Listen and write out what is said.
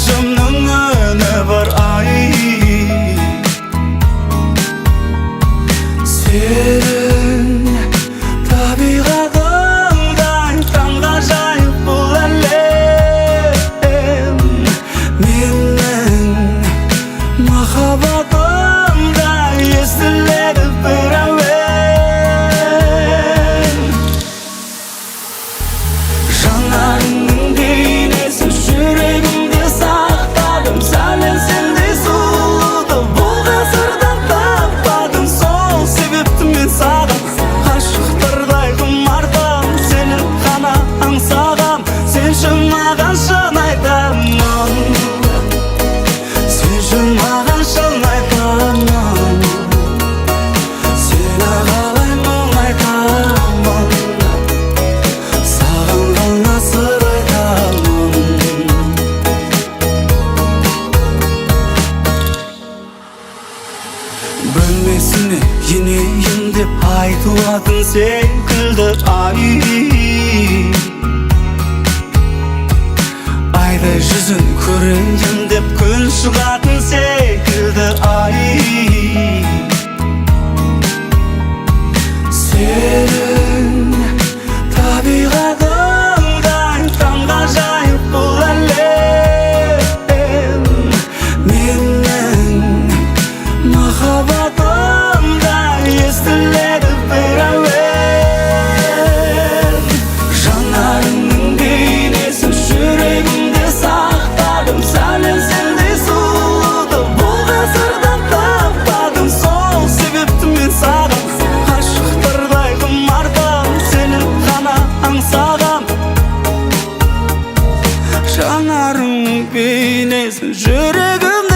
Başımның өні бір ай. Senin табиғатыңдай таңғажайып бұл әлем. Менің махаббатымдай естіледі бір әуен. Жанарыңның бейнесі жүрегімде сақтадым. Сәлем сендей сұлуды бұл ғасырдан таппадым. Сол себепті мен саған ғашықтардай құмартам. Сені ғана аңсағам, сен үшін маған шын айтамын. Сен үшін маған шын айтамын. Сені қалай мұңайтамын, саған ғана сыр айтамын. Бөлмесіне енейін деп айтылатын секілді ай. Айдай жүзін көрейін деп күн шығатын секілді ай. Senin табиғатыңдай таңғажайып бұл әлем. Менің махаббатымдай естіледі бір әуен. Жанарыңның бейнесін жүрегімде сақтадым. Сәлем сендей сұлуды бұл ғасырдан таппадым. Сол себепті мен саған ғашықтардай құмартам. Сені ғана аңсағам. Жанарыңның бейнесін жүрегімде